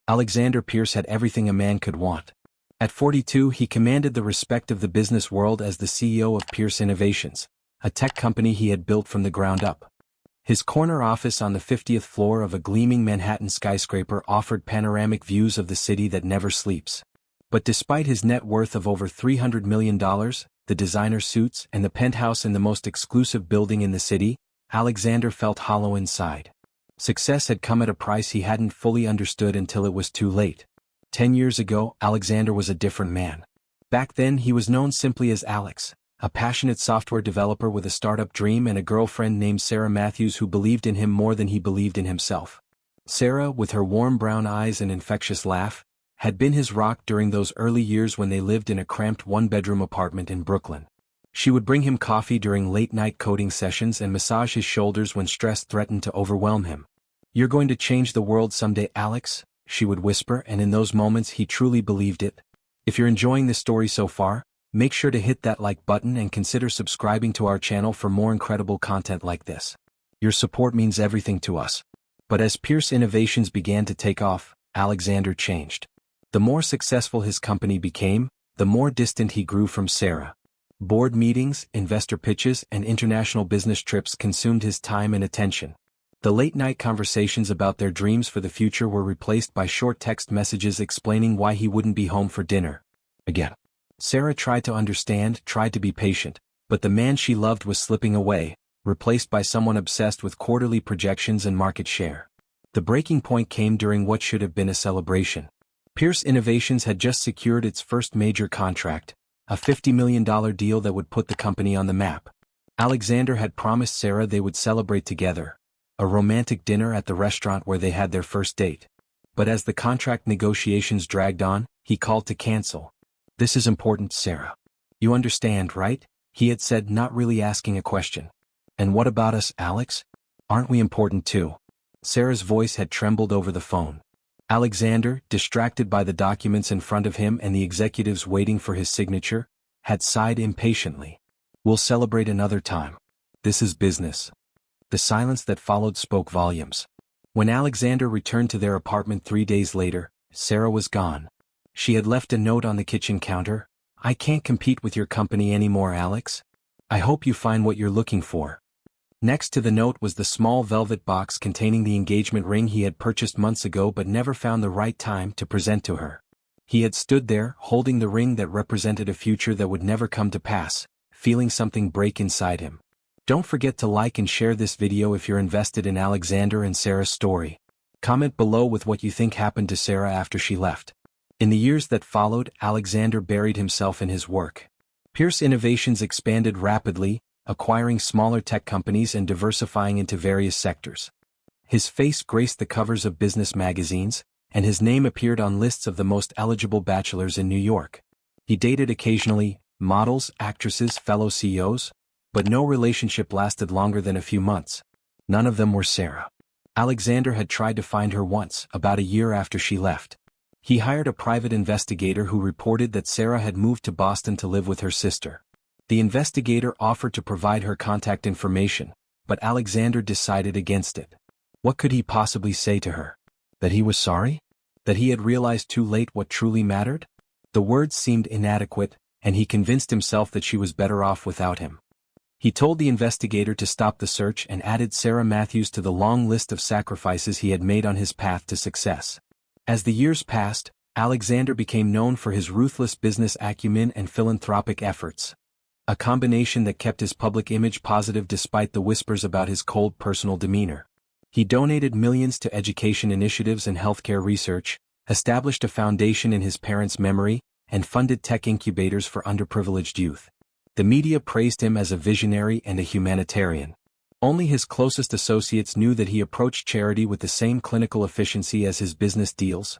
Alexander Pierce had everything a man could want. At 42, he commanded the respect of the business world as the CEO of Pierce Innovations, a tech company he had built from the ground up. His corner office on the 50th floor of a gleaming Manhattan skyscraper offered panoramic views of the city that never sleeps. But despite his net worth of over $300 million, the designer suits, and the penthouse in the most exclusive building in the city, Alexander felt hollow inside. Success had come at a price he hadn't fully understood until it was too late. 10 years ago, Alexander was a different man. Back then he was known simply as Alex, a passionate software developer with a startup dream and a girlfriend named Sarah Matthews who believed in him more than he believed in himself. Sarah, with her warm brown eyes and infectious laugh, had been his rock during those early years when they lived in a cramped one-bedroom apartment in Brooklyn. She would bring him coffee during late-night coding sessions and massage his shoulders when stress threatened to overwhelm him. "You're going to change the world someday, Alex," she would whisper, and in those moments he truly believed it. If you're enjoying this story so far, make sure to hit that like button and consider subscribing to our channel for more incredible content like this. Your support means everything to us. But as Pierce Innovations began to take off, Alexander changed. The more successful his company became, the more distant he grew from Sarah. Board meetings, investor pitches, and international business trips consumed his time and attention. The late-night conversations about their dreams for the future were replaced by short text messages explaining why he wouldn't be home for dinner again. Sarah tried to understand, tried to be patient, but the man she loved was slipping away, replaced by someone obsessed with quarterly projections and market share. The breaking point came during what should have been a celebration. Pierce Innovations had just secured its first major contract, a $50 million deal that would put the company on the map. Alexander had promised Sarah they would celebrate together, a romantic dinner at the restaurant where they had their first date. But as the contract negotiations dragged on, he called to cancel. "This is important, Sarah. You understand, right?" he had said, not really asking a question. "And what about us, Alex? Aren't we important too?" Sarah's voice had trembled over the phone. Alexander, distracted by the documents in front of him and the executives waiting for his signature, had sighed impatiently. "We'll celebrate another time. This is business." The silence that followed spoke volumes. When Alexander returned to their apartment 3 days later, Sarah was gone. She had left a note on the kitchen counter. "I can't compete with your company anymore, Alex. I hope you find what you're looking for." Next to the note was the small velvet box containing the engagement ring he had purchased months ago but never found the right time to present to her. He had stood there, holding the ring that represented a future that would never come to pass, feeling something break inside him. Don't forget to like and share this video if you're invested in Alexander and Sarah's story. Comment below with what you think happened to Sarah after she left. In the years that followed, Alexander buried himself in his work. Pierce Innovations expanded rapidly, acquiring smaller tech companies and diversifying into various sectors. His face graced the covers of business magazines, and his name appeared on lists of the most eligible bachelors in New York. He dated occasionally, models, actresses, fellow CEOs, but no relationship lasted longer than a few months. None of them were Sarah. Alexander had tried to find her once, about a year after she left. He hired a private investigator who reported that Sarah had moved to Boston to live with her sister. The investigator offered to provide her contact information, but Alexander decided against it. What could he possibly say to her? That he was sorry? That he had realized too late what truly mattered? The words seemed inadequate, and he convinced himself that she was better off without him. He told the investigator to stop the search and added Sarah Matthews to the long list of sacrifices he had made on his path to success. As the years passed, Alexander became known for his ruthless business acumen and philanthropic efforts, a combination that kept his public image positive despite the whispers about his cold personal demeanor. He donated millions to education initiatives and healthcare research, established a foundation in his parents' memory, and funded tech incubators for underprivileged youth. The media praised him as a visionary and a humanitarian. Only his closest associates knew that he approached charity with the same clinical efficiency as his business deals,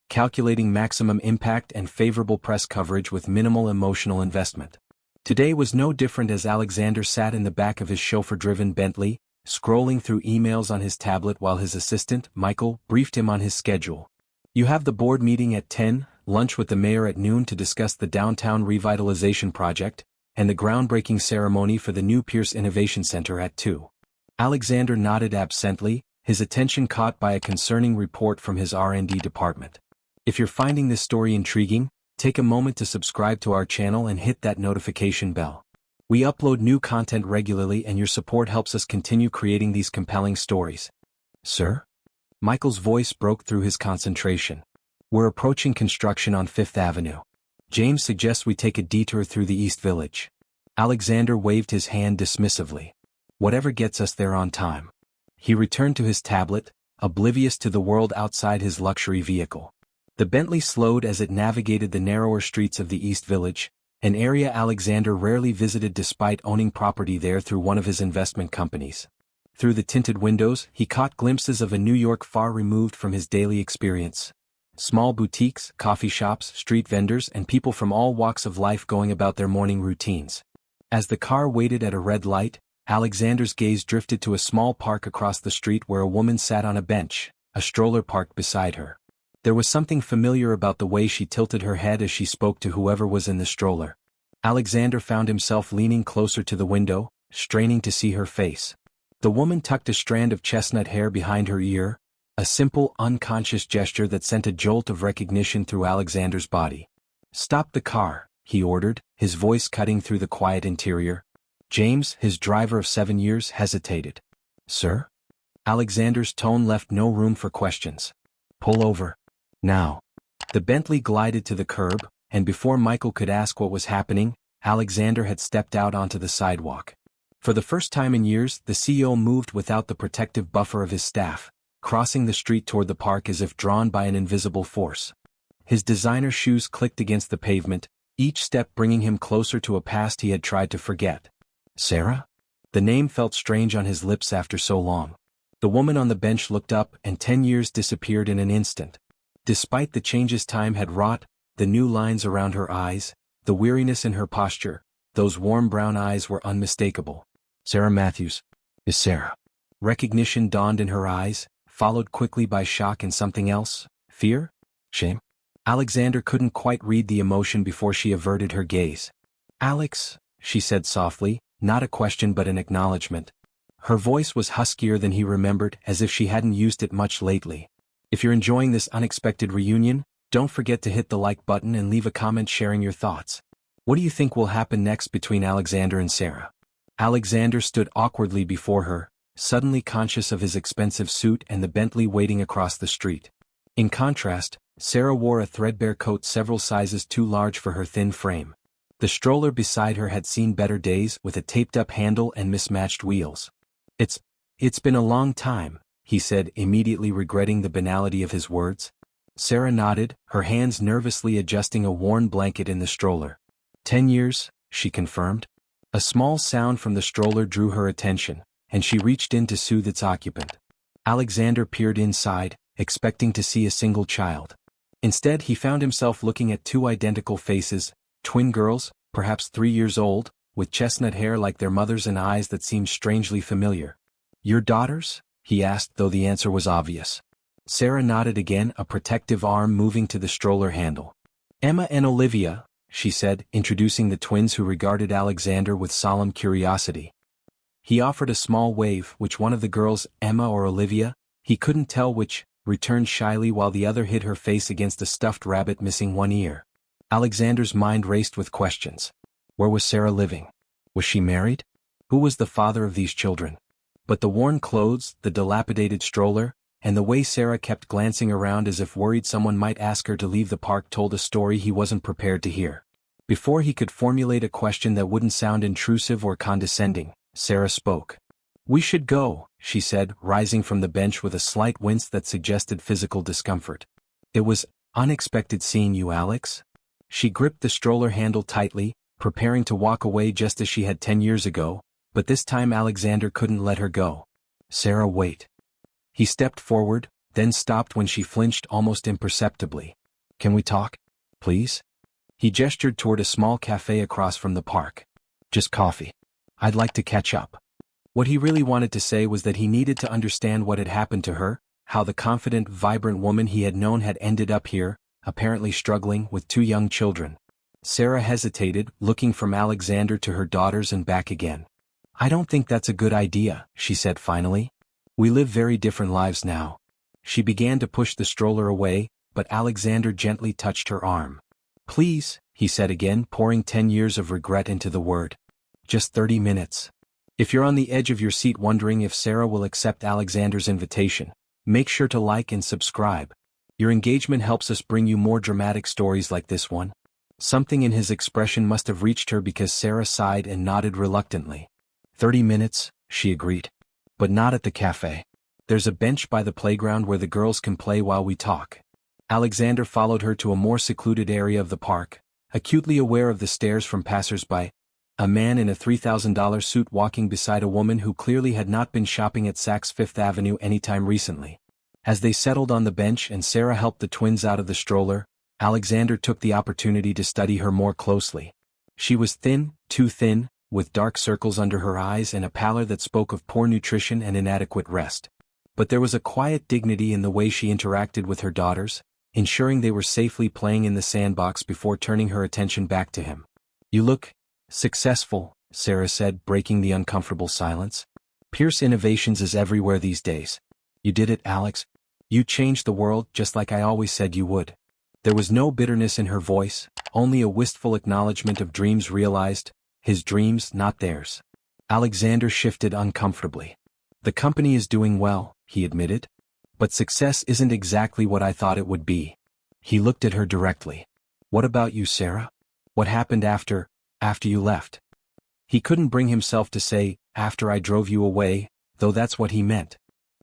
calculating maximum impact and favorable press coverage with minimal emotional investment. Today was no different as Alexander sat in the back of his chauffeur-driven Bentley, scrolling through emails on his tablet while his assistant, Michael, briefed him on his schedule. "You have the board meeting at 10, lunch with the mayor at noon to discuss the downtown revitalization project, and the groundbreaking ceremony for the new Pierce Innovation Center at 2. Alexander nodded absently, his attention caught by a concerning report from his R&D department. If you're finding this story intriguing, take a moment to subscribe to our channel and hit that notification bell. We upload new content regularly and your support helps us continue creating these compelling stories. Sir? Michael's voice broke through his concentration. We're approaching construction on 5th Avenue. James suggests we take a detour through the East Village. Alexander waved his hand dismissively. Whatever gets us there on time. He returned to his tablet, oblivious to the world outside his luxury vehicle. The Bentley slowed as it navigated the narrower streets of the East Village, an area Alexander rarely visited despite owning property there through one of his investment companies. Through the tinted windows, he caught glimpses of a New York far removed from his daily experience. Small boutiques, coffee shops, street vendors, and people from all walks of life going about their morning routines. As the car waited at a red light, Alexander's gaze drifted to a small park across the street where a woman sat on a bench, a stroller parked beside her. There was something familiar about the way she tilted her head as she spoke to whoever was in the stroller. Alexander found himself leaning closer to the window, straining to see her face. The woman tucked a strand of chestnut hair behind her ear, a simple, unconscious gesture that sent a jolt of recognition through Alexander's body. "Stop the car," he ordered, his voice cutting through the quiet interior. James, his driver of 7 years, hesitated. "Sir?" Alexander's tone left no room for questions. "Pull over. Now." The Bentley glided to the curb, and before Michael could ask what was happening, Alexander had stepped out onto the sidewalk. For the first time in years, the CEO moved without the protective buffer of his staff, crossing the street toward the park as if drawn by an invisible force. His designer shoes clicked against the pavement, each step bringing him closer to a past he had tried to forget. "Sarah?" The name felt strange on his lips after so long. The woman on the bench looked up, and 10 years disappeared in an instant. Despite the changes time had wrought, the new lines around her eyes, the weariness in her posture, those warm brown eyes were unmistakable. "Sarah Matthews. Is Sarah?" Recognition dawned in her eyes, followed quickly by shock and something else. Fear? Shame? Alexander couldn't quite read the emotion before she averted her gaze. "Alex," she said softly, not a question but an acknowledgement. Her voice was huskier than he remembered, as if she hadn't used it much lately. If you're enjoying this unexpected reunion, don't forget to hit the like button and leave a comment sharing your thoughts. What do you think will happen next between Alexander and Sarah? Alexander stood awkwardly before her, suddenly conscious of his expensive suit and the Bentley waiting across the street. In contrast, Sarah wore a threadbare coat several sizes too large for her thin frame. The stroller beside her had seen better days, with a taped-up handle and mismatched wheels. It's been a long time," he said, immediately regretting the banality of his words. Sarah nodded, her hands nervously adjusting a worn blanket in the stroller. 10 years, she confirmed. A small sound from the stroller drew her attention, and she reached in to soothe its occupant. Alexander peered inside, expecting to see a single child. Instead, he found himself looking at two identical faces, twin girls, perhaps 3 years old, with chestnut hair like their mother's and eyes that seemed strangely familiar. "Your daughters?" he asked, though the answer was obvious. Sarah nodded again, a protective arm moving to the stroller handle. "Emma and Olivia," she said, introducing the twins who regarded Alexander with solemn curiosity. He offered a small wave, which one of the girls, Emma or Olivia, he couldn't tell which, returned shyly while the other hid her face against a stuffed rabbit missing one ear. Alexander's mind raced with questions. Where was Sarah living? Was she married? Who was the father of these children? But the worn clothes, the dilapidated stroller, and the way Sarah kept glancing around as if worried someone might ask her to leave the park told a story he wasn't prepared to hear. Before he could formulate a question that wouldn't sound intrusive or condescending, Sarah spoke. "We should go," she said, rising from the bench with a slight wince that suggested physical discomfort. "It was unexpected seeing you, Alex." She gripped the stroller handle tightly, preparing to walk away just as she had 10 years ago, but this time Alexander couldn't let her go. "Sarah, wait." He stepped forward, then stopped when she flinched almost imperceptibly. "Can we talk? Please?" He gestured toward a small cafe across from the park. "Just coffee. I'd like to catch up." What he really wanted to say was that he needed to understand what had happened to her, how the confident, vibrant woman he had known had ended up here, apparently struggling with 2 young children. Sarah hesitated, looking from Alexander to her daughters and back again. "I don't think that's a good idea," she said finally. We live very different lives now. She began to push the stroller away, but Alexander gently touched her arm. Please, he said again, pouring 10 years of regret into the word. Just 30 minutes. If you're on the edge of your seat wondering if Sarah will accept Alexander's invitation, make sure to like and subscribe. Your engagement helps us bring you more dramatic stories like this one. Something in his expression must have reached her because Sarah sighed and nodded reluctantly. 30 minutes, she agreed. But not at the cafe. There's a bench by the playground where the girls can play while we talk. Alexander followed her to a more secluded area of the park, acutely aware of the stares from passers-by. A man in a $3,000 suit walking beside a woman who clearly had not been shopping at Saks Fifth Avenue anytime recently. As they settled on the bench and Sarah helped the twins out of the stroller, Alexander took the opportunity to study her more closely. She was thin, too thin, with dark circles under her eyes and a pallor that spoke of poor nutrition and inadequate rest. But there was a quiet dignity in the way she interacted with her daughters, ensuring they were safely playing in the sandbox before turning her attention back to him. You look successful, Sarah said, breaking the uncomfortable silence. Pierce Innovations is everywhere these days. You did it, Alex. You changed the world just like I always said you would. There was no bitterness in her voice, only a wistful acknowledgement of dreams realized, his dreams, not theirs. Alexander shifted uncomfortably. The company is doing well, he admitted. But success isn't exactly what I thought it would be. He looked at her directly. What about you, Sarah? What happened after you left? He couldn't bring himself to say, after I drove you away, though that's what he meant.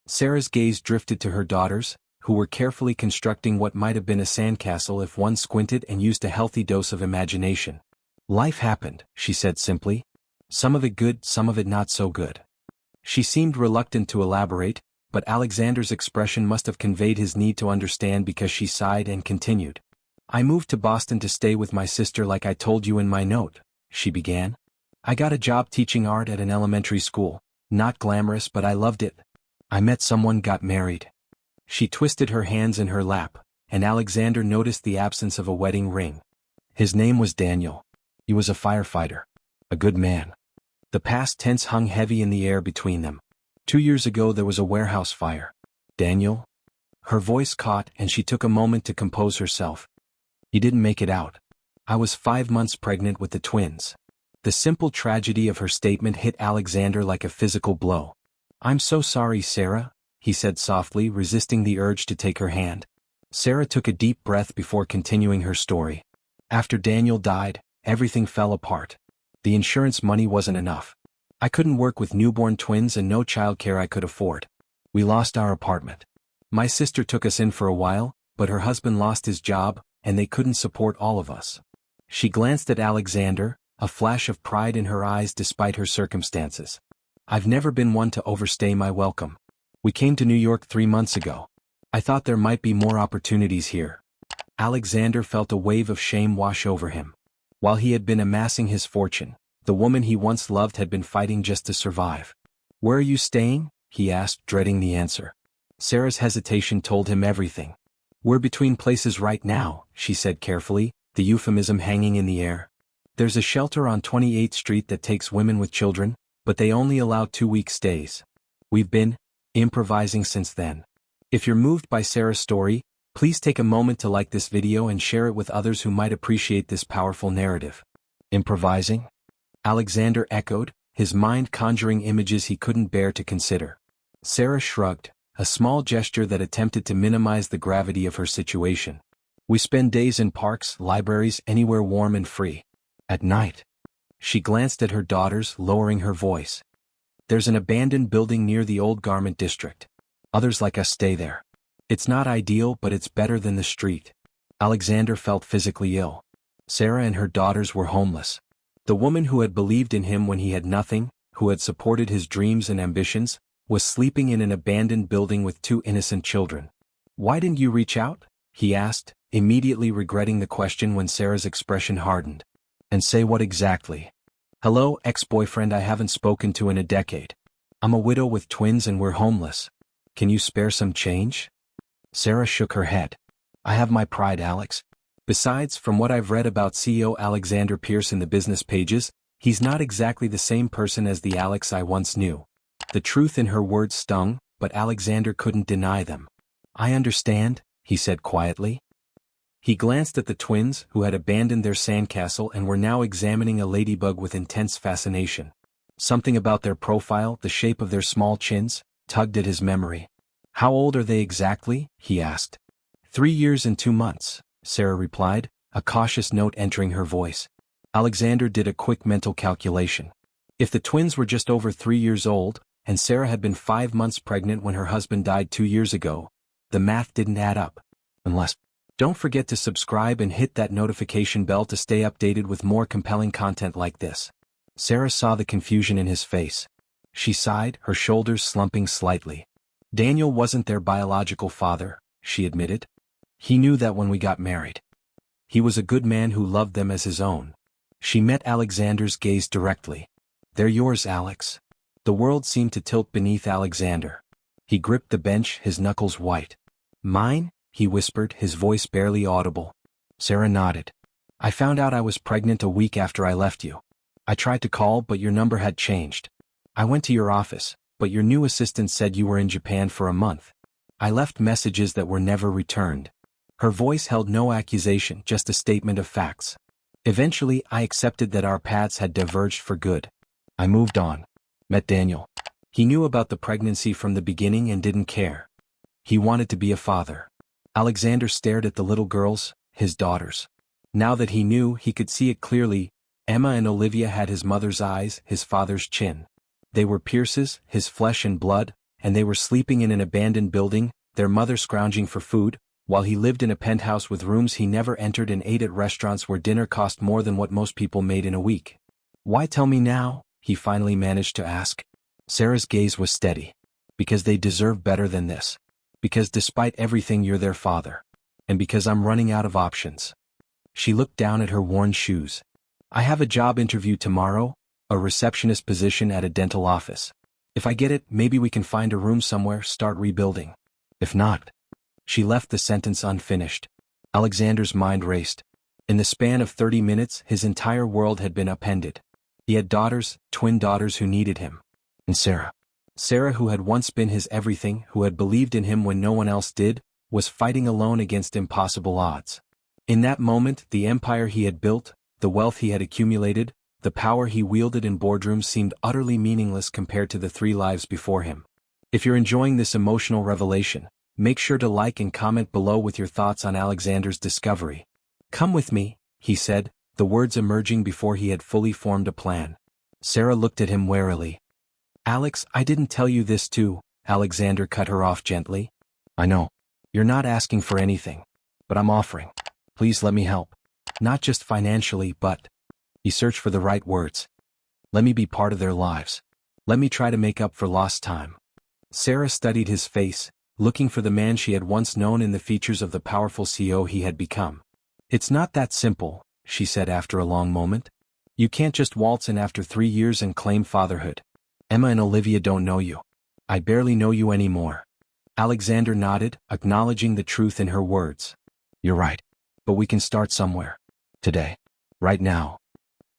Sarah's gaze drifted to her daughters, who were carefully constructing what might have been a sandcastle if one squinted and used a healthy dose of imagination. Life happened, she said simply. Some of it good, some of it not so good. She seemed reluctant to elaborate, but Alexander's expression must have conveyed his need to understand because she sighed and continued. I moved to Boston to stay with my sister like I told you in my note, she began. I got a job teaching art at an elementary school, not glamorous but I loved it. I met someone, got married. She twisted her hands in her lap, and Alexander noticed the absence of a wedding ring. His name was Daniel. He was a firefighter. A good man. The past tense hung heavy in the air between them. 2 years ago there was a warehouse fire. Daniel? Her voice caught and she took a moment to compose herself. He didn't make it out. I was 5 months pregnant with the twins. The simple tragedy of her statement hit Alexander like a physical blow. I'm so sorry, Sarah, he said softly, resisting the urge to take her hand. Sarah took a deep breath before continuing her story. After Daniel died, everything fell apart. The insurance money wasn't enough. I couldn't work with newborn twins and no childcare I could afford. We lost our apartment. My sister took us in for a while, but her husband lost his job, and they couldn't support all of us. She glanced at Alexander, a flash of pride in her eyes despite her circumstances. I've never been one to overstay my welcome. We came to New York 3 months ago. I thought there might be more opportunities here. Alexander felt a wave of shame wash over him. While he had been amassing his fortune, the woman he once loved had been fighting just to survive. Where are you staying? He asked, dreading the answer. Sarah's hesitation told him everything. We're between places right now, she said carefully, the euphemism hanging in the air. There's a shelter on 28th Street that takes women with children, but they only allow 2-week stays. We've been improvising since then. If you're moved by Sarah's story, please take a moment to like this video and share it with others who might appreciate this powerful narrative. Improvising? Alexander echoed, his mind conjuring images he couldn't bear to consider. Sarah shrugged, a small gesture that attempted to minimize the gravity of her situation. We spend days in parks, libraries, anywhere warm and free. At night. She glanced at her daughters, lowering her voice. There's an abandoned building near the old garment district. Others like us stay there. It's not ideal, but it's better than the street. Alexander felt physically ill. Sarah and her daughters were homeless. The woman who had believed in him when he had nothing, who had supported his dreams and ambitions, was sleeping in an abandoned building with 2 innocent children. Why didn't you reach out? He asked, immediately regretting the question when Sarah's expression hardened. And say what exactly? Hello, ex-boyfriend I haven't spoken to in a decade. I'm a widow with twins and we're homeless. Can you spare some change? Sarah shook her head. I have my pride, Alex. Besides, from what I've read about CEO Alexander Pierce in the business pages, he's not exactly the same person as the Alex I once knew. The truth in her words stung, but Alexander couldn't deny them. "I understand," he said quietly. He glanced at the twins, who had abandoned their sandcastle and were now examining a ladybug with intense fascination. Something about their profile, the shape of their small chins, tugged at his memory. "How old are they exactly?" he asked. 3 years and 2 months, Sarah replied, a cautious note entering her voice. Alexander did a quick mental calculation. If the twins were just over 3 years old, and Sarah had been 5 months pregnant when her husband died 2 years ago, the math didn't add up. Unless... Don't forget to subscribe and hit that notification bell to stay updated with more compelling content like this. Sarah saw the confusion in his face. She sighed, her shoulders slumping slightly. "Daniel wasn't their biological father," she admitted. "He knew that when we got married. He was a good man who loved them as his own." She met Alexander's gaze directly. "They're yours, Alex." The world seemed to tilt beneath Alexander. He gripped the bench, his knuckles white. "Mine?" he whispered, his voice barely audible. Sarah nodded. "I found out I was pregnant a week after I left you. I tried to call, but your number had changed. I went to your office, but your new assistant said you were in Japan for a month. I left messages that were never returned." Her voice held no accusation, just a statement of facts. "Eventually, I accepted that our paths had diverged for good. I moved on. Met Daniel. He knew about the pregnancy from the beginning and didn't care. He wanted to be a father." Alexander stared at the little girls, his daughters. Now that he knew, he could see it clearly. Emma and Olivia had his mother's eyes, his father's chin. They were Pierce's, his flesh and blood, and they were sleeping in an abandoned building, their mother scrounging for food, while he lived in a penthouse with rooms he never entered and ate at restaurants where dinner cost more than what most people made in a week. "Why tell me now?" he finally managed to ask. Sarah's gaze was steady. "Because they deserve better than this. Because despite everything you're their father. And because I'm running out of options." She looked down at her worn shoes. "I have a job interview tomorrow, a receptionist position at a dental office. If I get it, maybe we can find a room somewhere, start rebuilding. If not..." She left the sentence unfinished. Alexander's mind raced. In the span of 30 minutes, his entire world had been upended. He had daughters, twin daughters who needed him. And Sarah. Sarah, who had once been his everything, who had believed in him when no one else did, was fighting alone against impossible odds. In that moment, the empire he had built, the wealth he had accumulated, the power he wielded in boardrooms seemed utterly meaningless compared to the 3 lives before him. If you're enjoying this emotional revelation, make sure to like and comment below with your thoughts on Alexander's discovery. "Come with me," he said, the words emerging before he had fully formed a plan. Sarah looked at him warily. "Alex, I didn't tell you this too," Alexander cut her off gently. "I know. You're not asking for anything. But I'm offering. Please let me help. Not just financially, but..." He searched for the right words. "Let me be part of their lives. Let me try to make up for lost time." Sarah studied his face, looking for the man she had once known in the features of the powerful CEO he had become. "It's not that simple," she said after a long moment. "You can't just waltz in after 3 years and claim fatherhood. Emma and Olivia don't know you. I barely know you anymore." Alexander nodded, acknowledging the truth in her words. "You're right. But we can start somewhere. Today. Right now."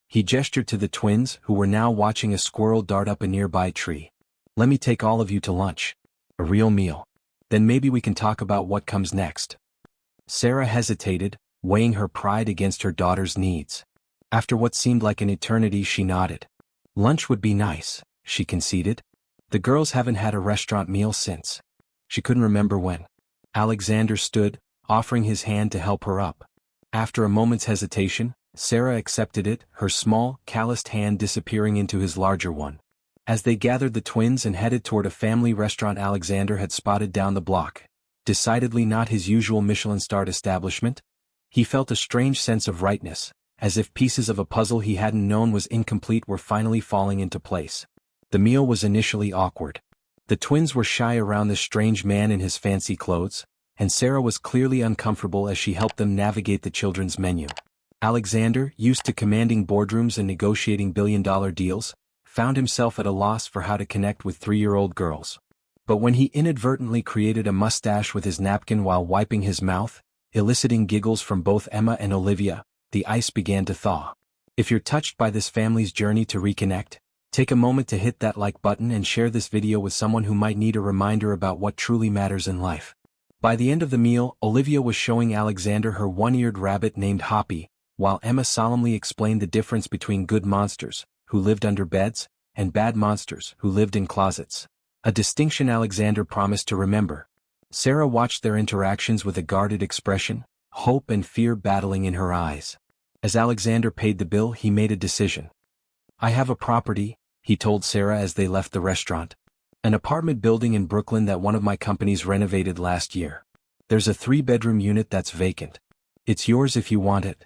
He gestured to the twins, who were now watching a squirrel dart up a nearby tree. "Let me take all of you to lunch. A real meal. Then maybe we can talk about what comes next." Sarah hesitated, weighing her pride against her daughter's needs. After what seemed like an eternity, she nodded. "Lunch would be nice," she conceded. "The girls haven't had a restaurant meal since..." She couldn't remember when. Alexander stood, offering his hand to help her up. After a moment's hesitation, Sarah accepted it, her small, calloused hand disappearing into his larger one. As they gathered the twins and headed toward a family restaurant Alexander had spotted down the block, decidedly not his usual Michelin-starred establishment, he felt a strange sense of rightness, as if pieces of a puzzle he hadn't known was incomplete were finally falling into place. The meal was initially awkward. The twins were shy around this strange man in his fancy clothes, and Sarah was clearly uncomfortable as she helped them navigate the children's menu. Alexander, used to commanding boardrooms and negotiating billion-dollar deals, found himself at a loss for how to connect with 3-year-old girls. But when he inadvertently created a mustache with his napkin while wiping his mouth, eliciting giggles from both Emma and Olivia, the ice began to thaw. If you're touched by this family's journey to reconnect, Take a moment to hit that like button and share this video with someone who might need a reminder about what truly matters in life. By the end of the meal, Olivia was showing Alexander her one-eared rabbit named Hoppy, while Emma solemnly explained the difference between good monsters, who lived under beds, and bad monsters, who lived in closets. A distinction Alexander promised to remember. Sarah watched their interactions with a guarded expression, hope and fear battling in her eyes. As Alexander paid the bill, he made a decision. "I have a property," he told Sarah as they left the restaurant. "An apartment building in Brooklyn that one of my companies renovated last year. There's a 3-bedroom unit that's vacant. It's yours if you want it."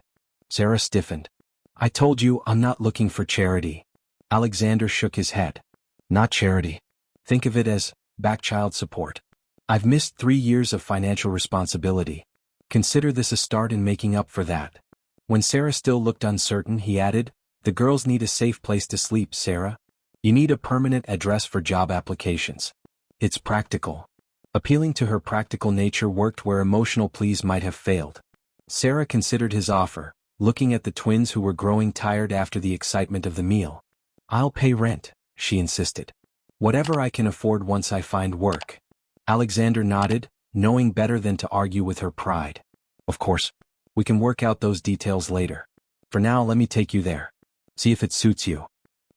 Sarah stiffened. "I told you I'm not looking for charity." Alexander shook his head. "Not charity. Think of it as back child support. I've missed 3 years of financial responsibility. Consider this a start in making up for that." When Sarah still looked uncertain, he added, "The girls need a safe place to sleep, Sarah. You need a permanent address for job applications. It's practical." Appealing to her practical nature worked where emotional pleas might have failed. Sarah considered his offer, looking at the twins who were growing tired after the excitement of the meal. "I'll pay rent," she insisted. "Whatever I can afford once I find work." Alexander nodded, knowing better than to argue with her pride. "Of course. We can work out those details later. For now, let me take you there. See if it suits you."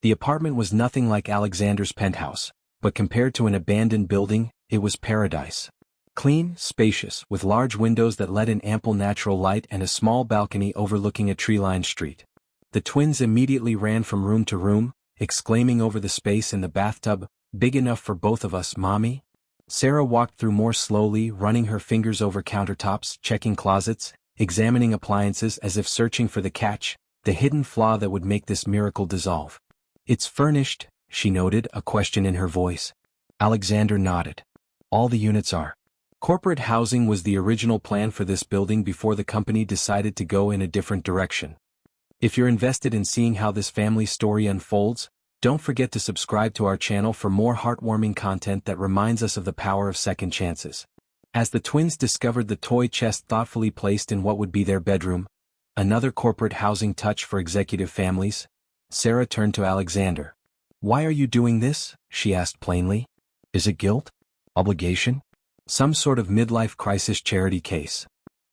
The apartment was nothing like Alexander's penthouse, but compared to an abandoned building, it was paradise. Clean, spacious, with large windows that let in ample natural light and a small balcony overlooking a tree-lined street. The twins immediately ran from room to room, exclaiming over the space in the bathtub, "Big enough for both of us, Mommy?" Sarah walked through more slowly, running her fingers over countertops, checking closets, examining appliances as if searching for the catch, the hidden flaw that would make this miracle dissolve. "It's furnished," she noted, a question in her voice. Alexander nodded. "All the units are." Corporate housing was the original plan for this building before the company decided to go in a different direction. If you're invested in seeing how this family story unfolds, don't forget to subscribe to our channel for more heartwarming content that reminds us of the power of second chances. As the twins discovered the toy chest thoughtfully placed in what would be their bedroom, another corporate housing touch for executive families, Sarah turned to Alexander. "Why are you doing this?" she asked plainly. "Is it guilt? Obligation? Some sort of midlife crisis charity case?"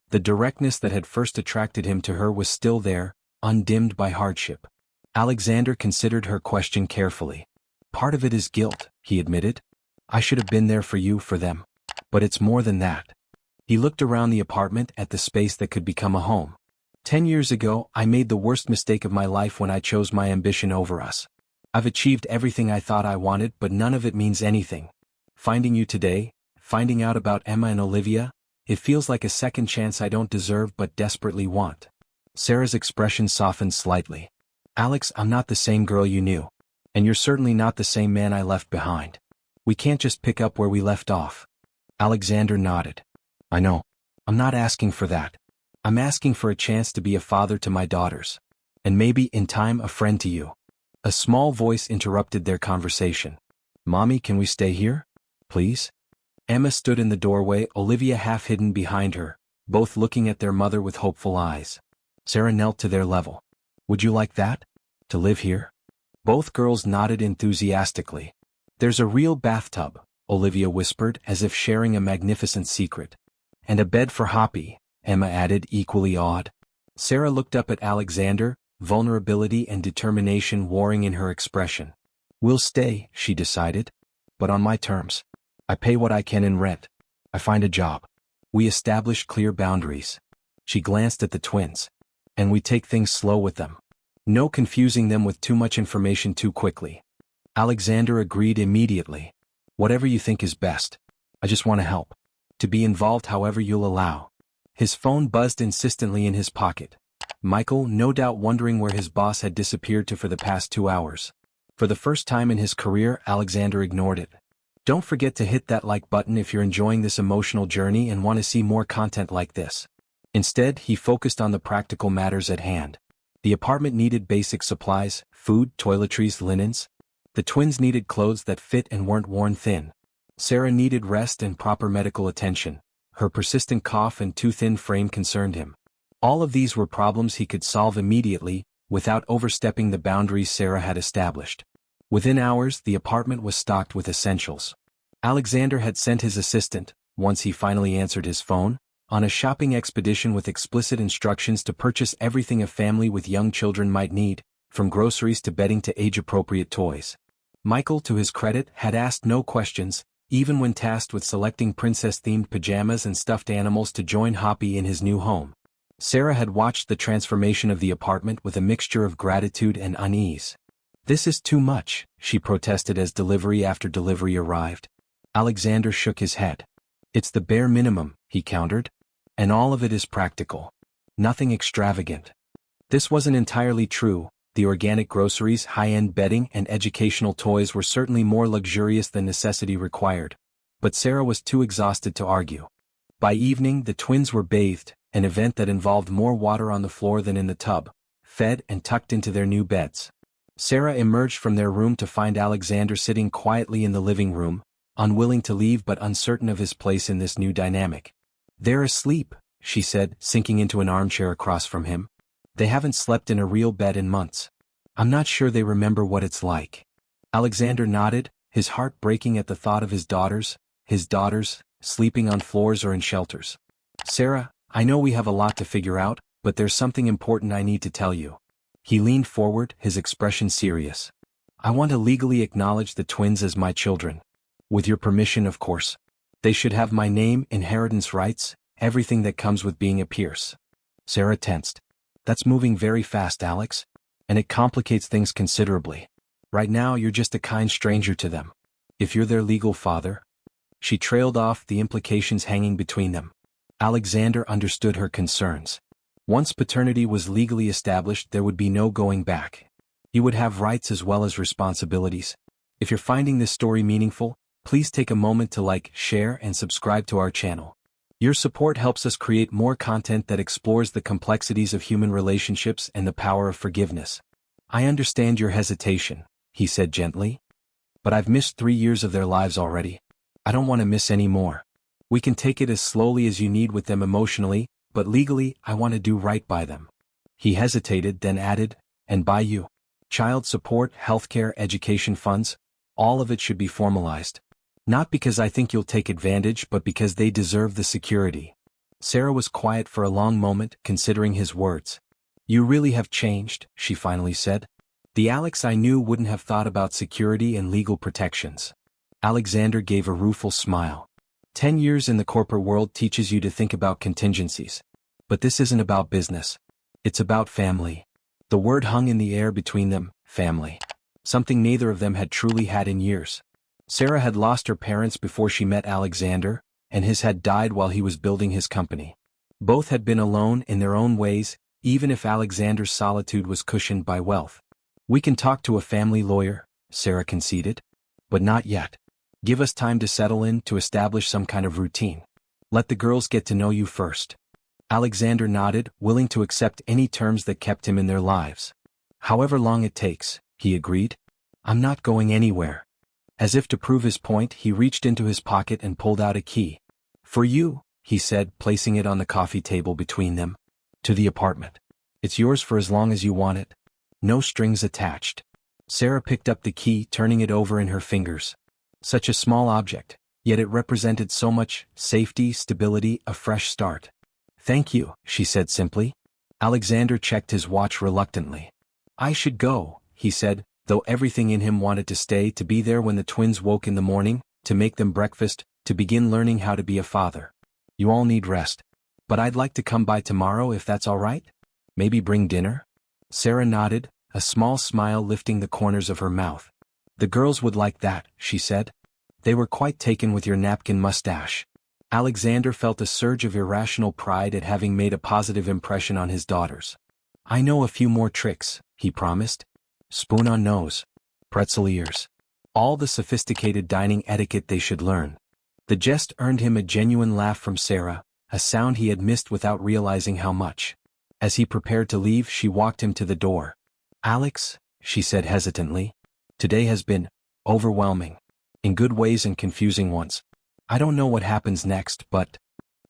The directness that had first attracted him to her was still there, undimmed by hardship. Alexander considered her question carefully. "Part of it is guilt," he admitted. "I should have been there for you, for them. But it's more than that." He looked around the apartment at the space that could become a home. 10 years ago, I made the worst mistake of my life when I chose my ambition over us. I've achieved everything I thought I wanted, but none of it means anything. Finding you today, finding out about Emma and Olivia, it feels like a second chance I don't deserve but desperately want." Sarah's expression softened slightly. "Alex, I'm not the same girl you knew. And you're certainly not the same man I left behind. We can't just pick up where we left off." Alexander nodded. "I know. I'm not asking for that. I'm asking for a chance to be a father to my daughters. And maybe, in time, a friend to you." A small voice interrupted their conversation. "Mommy, can we stay here? Please?" Emma stood in the doorway, Olivia half hidden behind her, both looking at their mother with hopeful eyes. Sarah knelt to their level. "Would you like that? To live here?" Both girls nodded enthusiastically. "There's a real bathtub," Olivia whispered as if sharing a magnificent secret. "And a bed for Hoppy," Emma added, equally awed. Sarah looked up at Alexander, vulnerability and determination warring in her expression. "We'll stay," she decided. "But on my terms. I pay what I can in rent. I find a job. We establish clear boundaries." She glanced at the twins. "And we take things slow with them. No confusing them with too much information too quickly." Alexander agreed immediately. "Whatever you think is best. I just want to help. To be involved however you'll allow." His phone buzzed insistently in his pocket. Michael, no doubt wondering where his boss had disappeared to for the past 2 hours. For the first time in his career, Alexander ignored it. Don't forget to hit that like button if you're enjoying this emotional journey and want to see more content like this. Instead, he focused on the practical matters at hand. The apartment needed basic supplies, food, toiletries, linens. The twins needed clothes that fit and weren't worn thin. Sarah needed rest and proper medical attention. Her persistent cough and too thin frame concerned him. All of these were problems he could solve immediately, without overstepping the boundaries Sarah had established. Within hours, the apartment was stocked with essentials. Alexander had sent his assistant, once he finally answered his phone, on a shopping expedition with explicit instructions to purchase everything a family with young children might need, from groceries to bedding to age-appropriate toys. Michael, to his credit, had asked no questions, even when tasked with selecting princess-themed pajamas and stuffed animals to join Hoppy in his new home. Sarah had watched the transformation of the apartment with a mixture of gratitude and unease. "This is too much," she protested as delivery after delivery arrived. Alexander shook his head. "It's the bare minimum," he countered. "And all of it is practical. Nothing extravagant." This wasn't entirely true. The organic groceries, high-end bedding, and educational toys were certainly more luxurious than necessity required. But Sarah was too exhausted to argue. By evening, the twins were bathed, an event that involved more water on the floor than in the tub, fed and tucked into their new beds. Sarah emerged from their room to find Alexander sitting quietly in the living room, unwilling to leave but uncertain of his place in this new dynamic. "They're asleep," she said, sinking into an armchair across from him. "They haven't slept in a real bed in months. I'm not sure they remember what it's like." Alexander nodded, his heart breaking at the thought of his daughters, sleeping on floors or in shelters. "Sarah, I know we have a lot to figure out, but there's something important I need to tell you." He leaned forward, his expression serious. "I want to legally acknowledge the twins as my children. With your permission, of course. They should have my name, inheritance rights, everything that comes with being a Pierce." Sarah tensed. "That's moving very fast, Alex. And it complicates things considerably. Right now you're just a kind stranger to them. If you're their legal father..." She trailed off, the implications hanging between them. Alexander understood her concerns. Once paternity was legally established, there would be no going back. He would have rights as well as responsibilities. If you're finding this story meaningful, please take a moment to like, share, and subscribe to our channel. Your support helps us create more content that explores the complexities of human relationships and the power of forgiveness. "I understand your hesitation," he said gently. "But I've missed 3 years of their lives already. I don't want to miss any more. We can take it as slowly as you need with them emotionally, but legally, I want to do right by them." He hesitated, then added, "And by you. Child support, healthcare, education funds, all of it should be formalized. Not because I think you'll take advantage, but because they deserve the security." Sarah was quiet for a long moment, considering his words. "You really have changed," she finally said. "The Alex I knew wouldn't have thought about security and legal protections." Alexander gave a rueful smile. 10 years in the corporate world teaches you to think about contingencies. But this isn't about business. It's about family. The word hung in the air between them, family. Something neither of them had truly had in years. Sarah had lost her parents before she met Alexander, and his had died while he was building his company. Both had been alone in their own ways, even if Alexander's solitude was cushioned by wealth. "We can talk to a family lawyer," Sarah conceded. "But not yet. Give us time to settle in, to establish some kind of routine. Let the girls get to know you first." Alexander nodded, willing to accept any terms that kept him in their lives. "However long it takes," he agreed. "I'm not going anywhere." As if to prove his point, he reached into his pocket and pulled out a key. "For you," he said, placing it on the coffee table between them. "To the apartment. It's yours for as long as you want it. No strings attached." Sarah picked up the key, turning it over in her fingers. Such a small object, yet it represented so much: safety, stability, a fresh start. "Thank you," she said simply. Alexander checked his watch reluctantly. "I should go," he said, though everything in him wanted to stay, to be there when the twins woke in the morning, to make them breakfast, to begin learning how to be a father. "You all need rest. But I'd like to come by tomorrow if that's all right? Maybe bring dinner?" Sarah nodded, a small smile lifting the corners of her mouth. "The girls would like that," she said. "They were quite taken with your napkin mustache." Alexander felt a surge of irrational pride at having made a positive impression on his daughters. "I know a few more tricks," he promised. "Spoon on nose. Pretzel ears. All the sophisticated dining etiquette they should learn." The jest earned him a genuine laugh from Sarah, a sound he had missed without realizing how much. As he prepared to leave, she walked him to the door. "Alex," she said hesitantly, "today has been overwhelming. In good ways and confusing ones. I don't know what happens next, but..."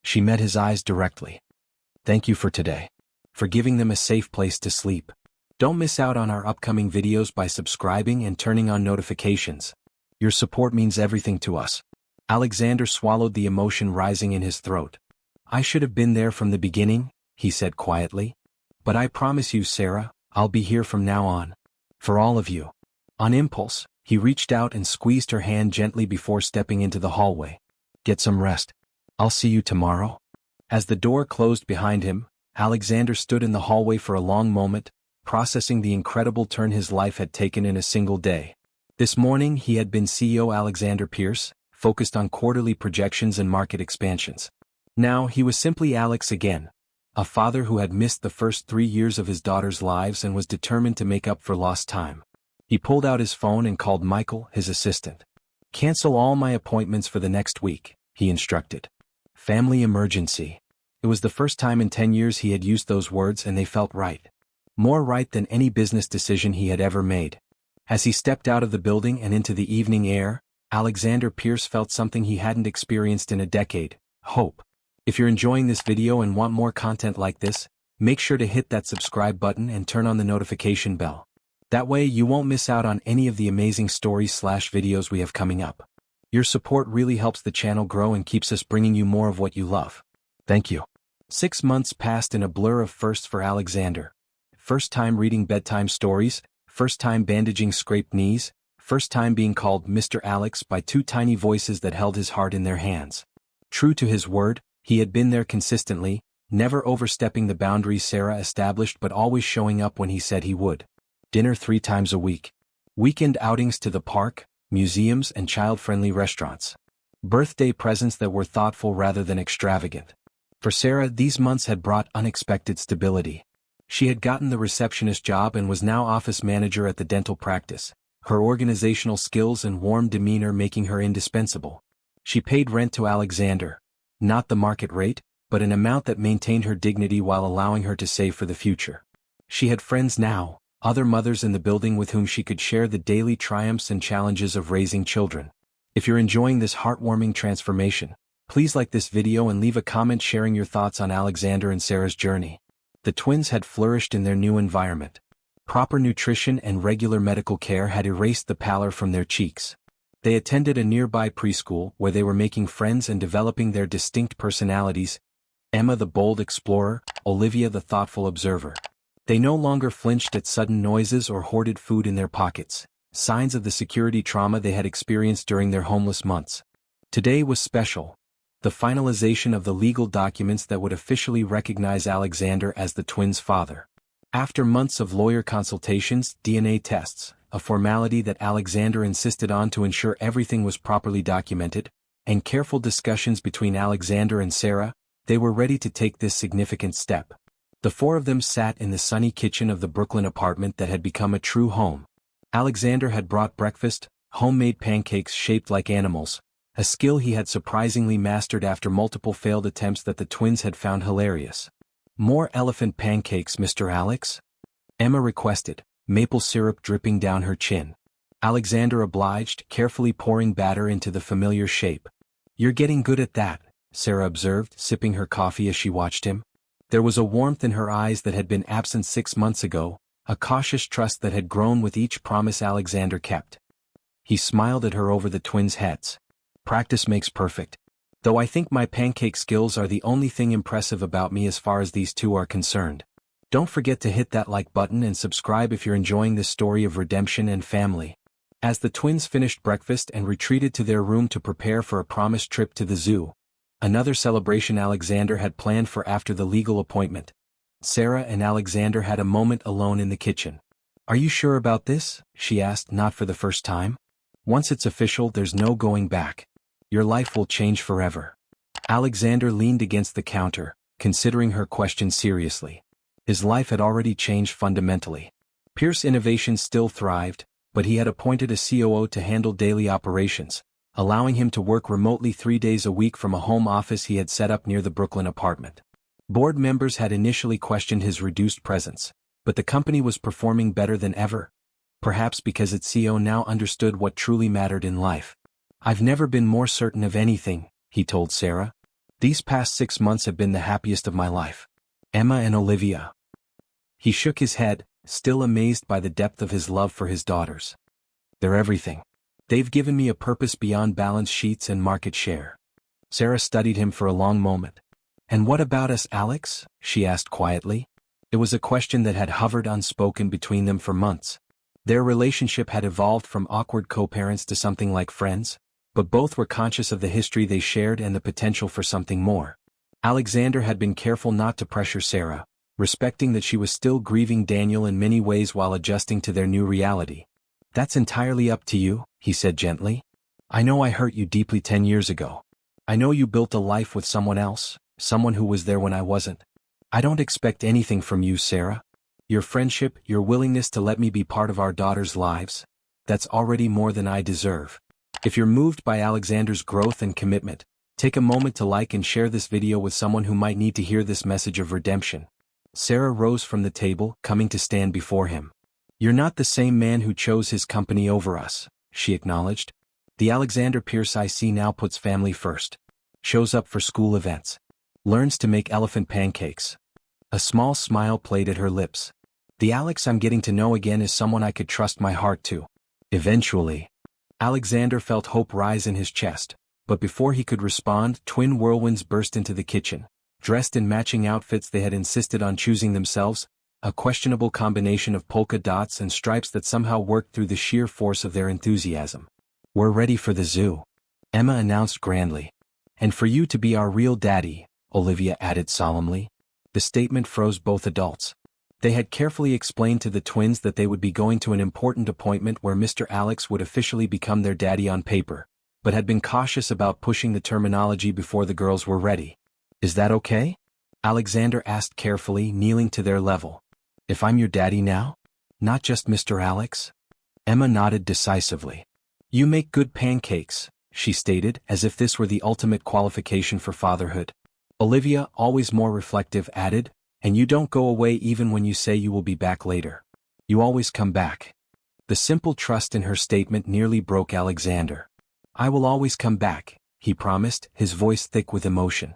She met his eyes directly. "Thank you for today. For giving them a safe place to sleep. Don't miss out on our upcoming videos by subscribing and turning on notifications. Your support means everything to us. Alexander swallowed the emotion rising in his throat. I should have been there from the beginning, he said quietly. But I promise you, Sarah, I'll be here from now on. For all of you. On impulse, he reached out and squeezed her hand gently before stepping into the hallway. Get some rest. I'll see you tomorrow. As the door closed behind him, Alexander stood in the hallway for a long moment, processing the incredible turn his life had taken in a single day. This morning he had been CEO Alexander Pierce, focused on quarterly projections and market expansions. Now he was simply Alex again, a father who had missed the first 3 years of his daughter's lives and was determined to make up for lost time. He pulled out his phone and called Michael, his assistant. Cancel all my appointments for the next week, he instructed. Family emergency. It was the first time in 10 years he had used those words, and they felt right. More right than any business decision he had ever made. As he stepped out of the building and into the evening air, Alexander Pierce felt something he hadn't experienced in a decade: hope. If you're enjoying this video and want more content like this, make sure to hit that subscribe button and turn on the notification bell. That way you won't miss out on any of the amazing stories/videos we have coming up. Your support really helps the channel grow and keeps us bringing you more of what you love. Thank you. 6 months passed in a blur of firsts for Alexander. First time reading bedtime stories, first time bandaging scraped knees, first time being called Mr. Alex by 2 tiny voices that held his heart in their hands. True to his word, he had been there consistently, never overstepping the boundaries Sarah established but always showing up when he said he would. Dinner 3 times a week. Weekend outings to the park, museums and child-friendly restaurants. Birthday presents that were thoughtful rather than extravagant. For Sarah, these months had brought unexpected stability. She had gotten the receptionist job and was now office manager at the dental practice, her organizational skills and warm demeanor making her indispensable. She paid rent to Alexander, not the market rate, but an amount that maintained her dignity while allowing her to save for the future. She had friends now, other mothers in the building with whom she could share the daily triumphs and challenges of raising children. If you're enjoying this heartwarming transformation, please like this video and leave a comment sharing your thoughts on Alexander and Sarah's journey. The twins had flourished in their new environment. Proper nutrition and regular medical care had erased the pallor from their cheeks. They attended a nearby preschool where they were making friends and developing their distinct personalities: Emma the bold explorer, Olivia the thoughtful observer. They no longer flinched at sudden noises or hoarded food in their pockets, signs of the security trauma they had experienced during their homeless months. Today was special. The finalization of the legal documents that would officially recognize Alexander as the twins' father. After months of lawyer consultations, DNA tests, a formality that Alexander insisted on to ensure everything was properly documented, and careful discussions between Alexander and Sarah, they were ready to take this significant step. The 4 of them sat in the sunny kitchen of the Brooklyn apartment that had become a true home. Alexander had brought breakfast, homemade pancakes shaped like animals, a skill he had surprisingly mastered after multiple failed attempts that the twins had found hilarious. More elephant pancakes, Mr. Alex? Emma requested, maple syrup dripping down her chin. Alexander obliged, carefully pouring batter into the familiar shape. You're getting good at that, Sarah observed, sipping her coffee as she watched him. There was a warmth in her eyes that had been absent 6 months ago, a cautious trust that had grown with each promise Alexander kept. He smiled at her over the twins' heads. Practice makes perfect. Though I think my pancake skills are the only thing impressive about me as far as these 2 are concerned. Don't forget to hit that like button and subscribe if you're enjoying this story of redemption and family. As the twins finished breakfast and retreated to their room to prepare for a promised trip to the zoo, another celebration Alexander had planned for after the legal appointment, Sarah and Alexander had a moment alone in the kitchen. Are you sure about this? She asked, not for the first time. Once it's official, there's no going back. Your life will change forever. Alexander leaned against the counter, considering her question seriously. His life had already changed fundamentally. Pierce Innovations still thrived, but he had appointed a COO to handle daily operations, allowing him to work remotely 3 days a week from a home office he had set up near the Brooklyn apartment. Board members had initially questioned his reduced presence, but the company was performing better than ever, perhaps because its CEO now understood what truly mattered in life. I've never been more certain of anything, he told Sarah. These past 6 months have been the happiest of my life. Emma and Olivia. He shook his head, still amazed by the depth of his love for his daughters. They're everything. They've given me a purpose beyond balance sheets and market share. Sarah studied him for a long moment. And what about us, Alex? She asked quietly. It was a question that had hovered unspoken between them for months. Their relationship had evolved from awkward co-parents to something like friends, but both were conscious of the history they shared and the potential for something more. Alexander had been careful not to pressure Sarah, respecting that she was still grieving Daniel in many ways while adjusting to their new reality. That's entirely up to you, he said gently. I know I hurt you deeply 10 years ago. I know you built a life with someone else, someone who was there when I wasn't. I don't expect anything from you, Sarah. Your friendship, your willingness to let me be part of our daughters' lives, that's already more than I deserve. If you're moved by Alexander's growth and commitment, take a moment to like and share this video with someone who might need to hear this message of redemption. Sarah rose from the table, coming to stand before him. You're not the same man who chose his company over us, she acknowledged. The Alexander Pierce I see now puts family first. Shows up for school events. Learns to make elephant pancakes. A small smile played at her lips. The Alex I'm getting to know again is someone I could trust my heart to. Eventually. Alexander felt hope rise in his chest, but before he could respond, twin whirlwinds burst into the kitchen, dressed in matching outfits they had insisted on choosing themselves, a questionable combination of polka dots and stripes that somehow worked through the sheer force of their enthusiasm. We're ready for the zoo, Emma announced grandly. And for you to be our real daddy, Olivia added solemnly. The statement froze both adults. They had carefully explained to the twins that they would be going to an important appointment where Mr. Alex would officially become their daddy on paper, but had been cautious about pushing the terminology before the girls were ready. Is that okay? Alexander asked carefully, kneeling to their level. If I'm your daddy now? Not just Mr. Alex? Emma nodded decisively. You make good pancakes, she stated, as if this were the ultimate qualification for fatherhood. Olivia, always more reflective, added, and you don't go away even when you say you will be back later. You always come back. The simple trust in her statement nearly broke Alexander. I will always come back, he promised, his voice thick with emotion.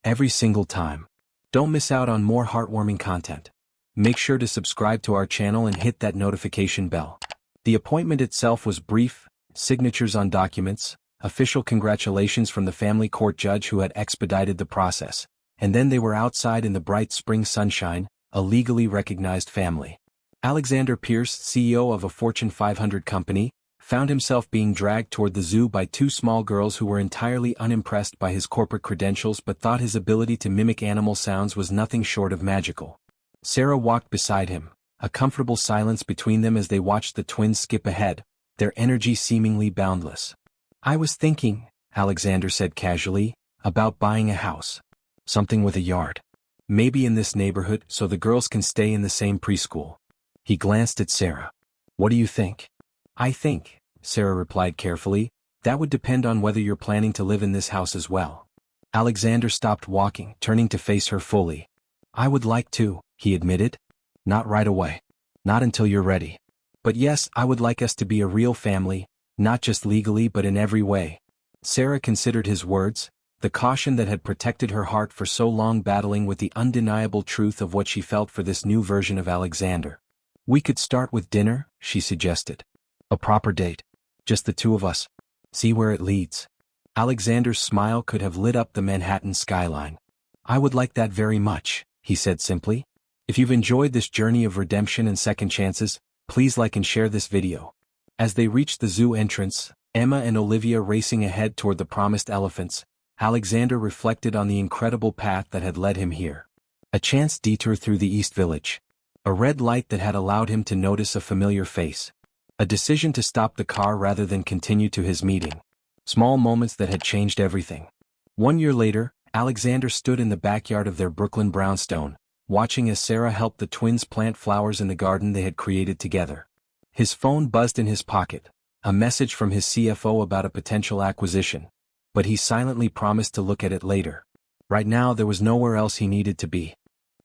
Every single time. Don't miss out on more heartwarming content. Make sure to subscribe to our channel and hit that notification bell. The appointment itself was brief, signatures on documents, official congratulations from the family court judge who had expedited the process, and then they were outside in the bright spring sunshine, a legally recognized family. Alexander Pierce, CEO of a Fortune 500 company, found himself being dragged toward the zoo by two small girls who were entirely unimpressed by his corporate credentials but thought his ability to mimic animal sounds was nothing short of magical. Sarah walked beside him, a comfortable silence between them as they watched the twins skip ahead, their energy seemingly boundless. I was thinking, Alexander said casually, about buying a house. Something with a yard. Maybe in this neighborhood so the girls can stay in the same preschool. He glanced at Sarah. What do you think? I think, Sarah replied carefully, that would depend on whether you're planning to live in this house as well. Alexander stopped walking, turning to face her fully. I would like to, he admitted. Not right away. Not until you're ready. But yes, I would like us to be a real family, not just legally but in every way. Sarah considered his words, the caution that had protected her heart for so long battling with the undeniable truth of what she felt for this new version of Alexander. We could start with dinner, she suggested. A proper date. Just the two of us. See where it leads. Alexander's smile could have lit up the Manhattan skyline. I would like that very much, he said simply. If you've enjoyed this journey of redemption and second chances, please like and share this video. As they reached the zoo entrance, Emma and Olivia racing ahead toward the promised elephants, Alexander reflected on the incredible path that had led him here. A chance detour through the East Village. A red light that had allowed him to notice a familiar face. A decision to stop the car rather than continue to his meeting. Small moments that had changed everything. 1 year later, Alexander stood in the backyard of their Brooklyn brownstone, watching as Sarah helped the twins plant flowers in the garden they had created together. His phone buzzed in his pocket, a message from his CFO about a potential acquisition, but he silently promised to look at it later. Right now there was nowhere else he needed to be.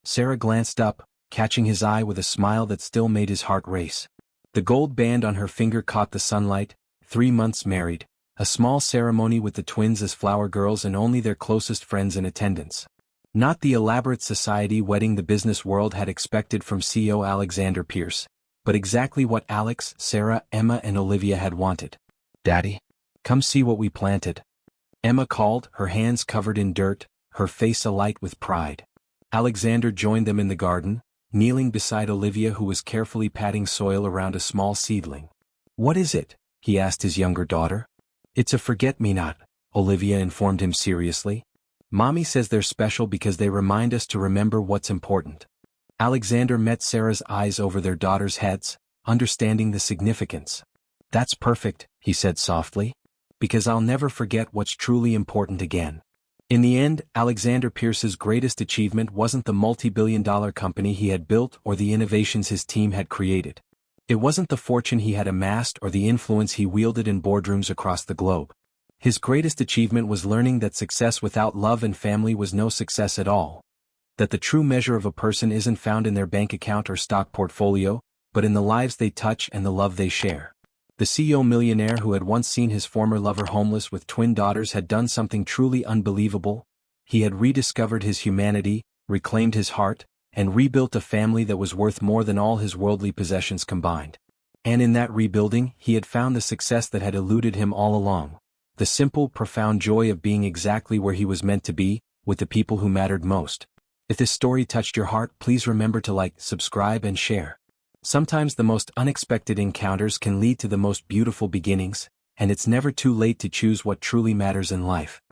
Sarah glanced up, catching his eye with a smile that still made his heart race. The gold band on her finger caught the sunlight, 3 months married, a small ceremony with the twins as flower girls and only their closest friends in attendance. Not the elaborate society wedding the business world had expected from CEO Alexander Pierce, but exactly what Alex, Sarah, Emma and Olivia had wanted. "Daddy, come see what we planted," Emma called, her hands covered in dirt, her face alight with pride. Alexander joined them in the garden, kneeling beside Olivia who was carefully patting soil around a small seedling. "What is it?" he asked his younger daughter. "It's a forget-me-not," Olivia informed him seriously. "Mommy says they're special because they remind us to remember what's important." Alexander met Sarah's eyes over their daughters' heads, understanding the significance. "That's perfect," he said softly, "because I'll never forget what's truly important again." In the end, Alexander Pierce's greatest achievement wasn't the multi-billion-dollar company he had built or the innovations his team had created. It wasn't the fortune he had amassed or the influence he wielded in boardrooms across the globe. His greatest achievement was learning that success without love and family was no success at all. That the true measure of a person isn't found in their bank account or stock portfolio, but in the lives they touch and the love they share. The CEO millionaire who had once seen his former lover homeless with twin daughters had done something truly unbelievable. He had rediscovered his humanity, reclaimed his heart, and rebuilt a family that was worth more than all his worldly possessions combined. And in that rebuilding, he had found the success that had eluded him all along. The simple, profound joy of being exactly where he was meant to be, with the people who mattered most. If this story touched your heart, please remember to like, subscribe and share. Sometimes the most unexpected encounters can lead to the most beautiful beginnings, and it's never too late to choose what truly matters in life.